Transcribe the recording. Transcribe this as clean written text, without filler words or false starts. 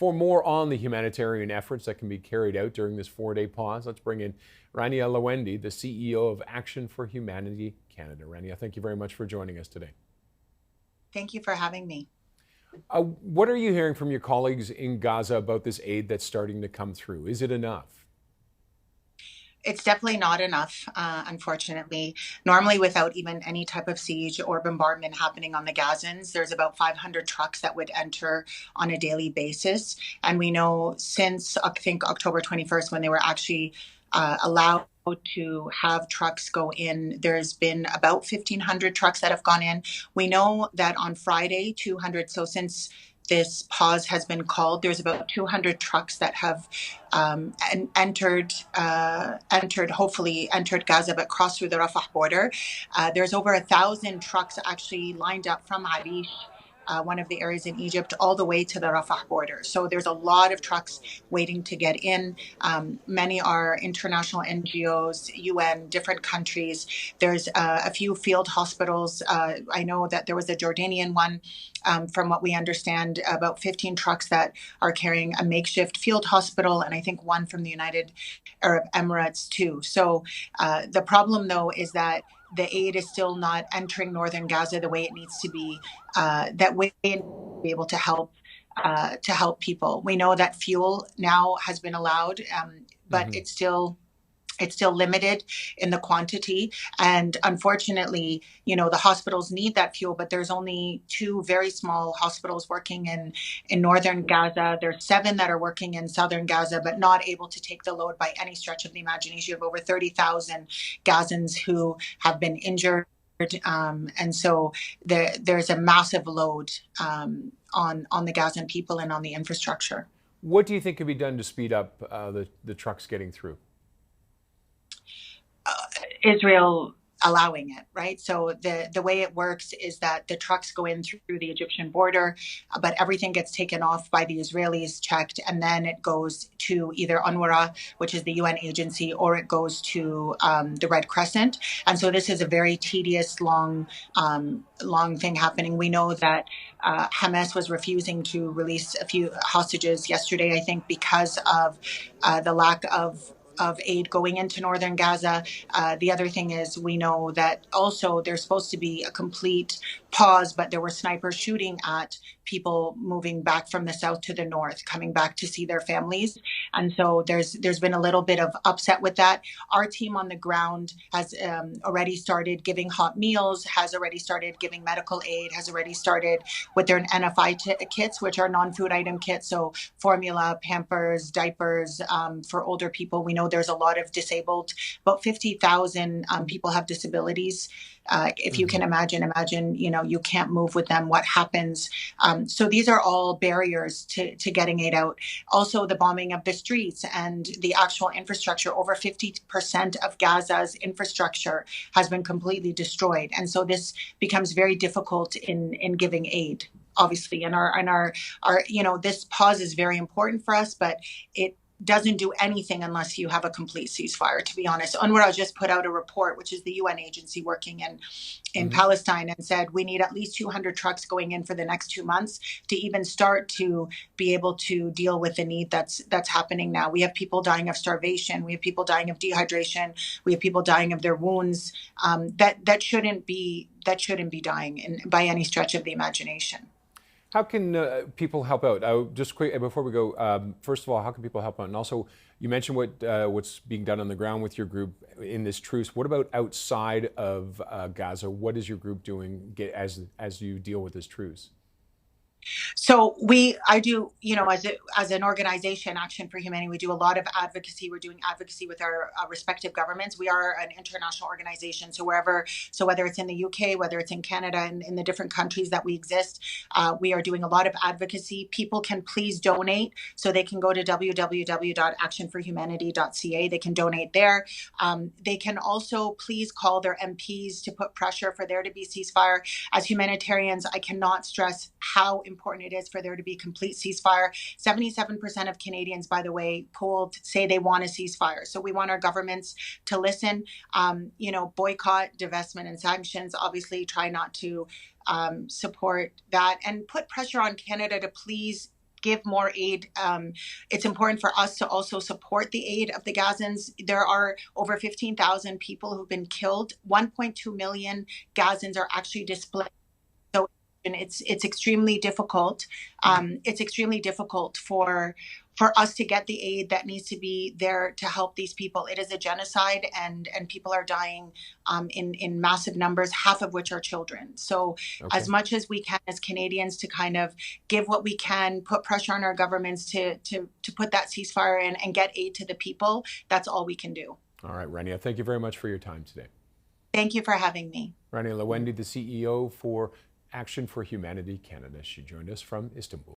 For more on the humanitarian efforts that can be carried out during this 4-day pause, let's bring in Rania Lawendy, the CEO of Action for Humanity Canada. Rania, thank you very much for joining us today. Thank you for having me. What are you hearing from your colleagues in Gaza about this aid that's starting to come through? Is it enough? It's definitely not enough, unfortunately. Normally, without even any type of siege or bombardment happening on the Gazans, there's about 500 trucks that would enter on a daily basis. And we know since, I think, October 21st, when they were actually allowed to have trucks go in, there's been about 1,500 trucks that have gone in. We know that on Friday, 200, so since this pause has been called, there's about 200 trucks that have hopefully entered Gaza, but crossed through the Rafah border. There's over 1,000 trucks actually lined up from Arish, one of the areas in Egypt, all the way to the Rafah border. So there's a lot of trucks waiting to get in. Many are international NGOs, UN, different countries. There's a few field hospitals. I know that there was a Jordanian one. From what we understand, about 15 trucks that are carrying a makeshift field hospital, and I think one from the United Arab Emirates too. So the problem, though, is that the aid is still not entering northern Gaza the way it needs to be. That way, to be able to help people. We know that fuel now has been allowed, but it's still limited in the quantity. And unfortunately, the hospitals need that fuel, but there's only 2 very small hospitals working in northern Gaza. There's 7 that are working in southern Gaza, but not able to take the load by any stretch of the imagination. You have over 30,000 Gazans who have been injured. And so there's a massive load on the Gazan people and on the infrastructure. What do you think could be done to speed up the trucks getting through? Israel allowing it, right? So the way it works is that the trucks go in through the Egyptian border, but everything gets taken off by the Israelis, checked, and then it goes to either UNRWA, which is the UN agency, or it goes to the Red Crescent. And so this is a very tedious, long thing happening. We know that Hamas was refusing to release a few hostages yesterday, I think, because of the lack of aid going into northern Gaza. The other thing is we know that also there's supposed to be a complete pause, but there were snipers shooting at people moving back from the south to the north, coming back to see their families. And so there's been a little bit of upset with that. Our team on the ground has already started giving hot meals, has already started giving medical aid, has already started with their NFI kits, which are non-food item kits. So formula, Pampers, diapers for older people. We know there's a lot of disabled, about 50,000 people have disabilities. If you can imagine, you can't move with them. What happens? So these are all barriers to getting aid out. Also, the bombing of the streets and the actual infrastructure. Over 50% of Gaza's infrastructure has been completely destroyed. And so this becomes very difficult in giving aid, obviously. And our this pause is very important for us, but it doesn't do anything unless you have a complete ceasefire, to be honest. UNRWA just put out a report, which is the UN agency working in Palestine, and said we need at least 200 trucks going in for the next 2 months to even start to be able to deal with the need that's happening now. We have people dying of starvation. We have people dying of dehydration. We have people dying of their wounds. That shouldn't be dying by any stretch of the imagination. How can people help out? Just quick before we go, first of all, how can people help out? And also, you mentioned what's being done on the ground with your group in this truce. What about outside of Gaza? What is your group doing as you deal with this truce? So I do, as an organization, Action for Humanity, we do a lot of advocacy. We're doing advocacy with our respective governments. We are an international organization. So whether it's in the UK, whether it's in Canada, and in the different countries that we exist, we are doing a lot of advocacy. People can please donate. So they can go to www.actionforhumanity.ca. They can donate there. They can also please call their MPs to put pressure for there to be ceasefire. As humanitarians, I cannot stress how important it is for there to be complete ceasefire. 77% of Canadians, by the way, polled say they want a ceasefire. So we want our governments to listen, boycott, divestment, and sanctions. Obviously, try not to support that, and put pressure on Canada to please give more aid. It's important for us to also support the aid of the Gazans. There are over 15,000 people who've been killed. 1.2 million Gazans are actually displaced. So it's extremely difficult. It's extremely difficult for us to get the aid that needs to be there to help these people. It is a genocide, and people are dying in massive numbers, half of which are children. So as much as we can as Canadians to kind of give what we can, put pressure on our governments to put that ceasefire in and get aid to the people, that's all we can do. All right, Rania, thank you very much for your time today. Thank you for having me. Rania Lawendy, the CEO for Action for Humanity Canada. She joined us from Istanbul.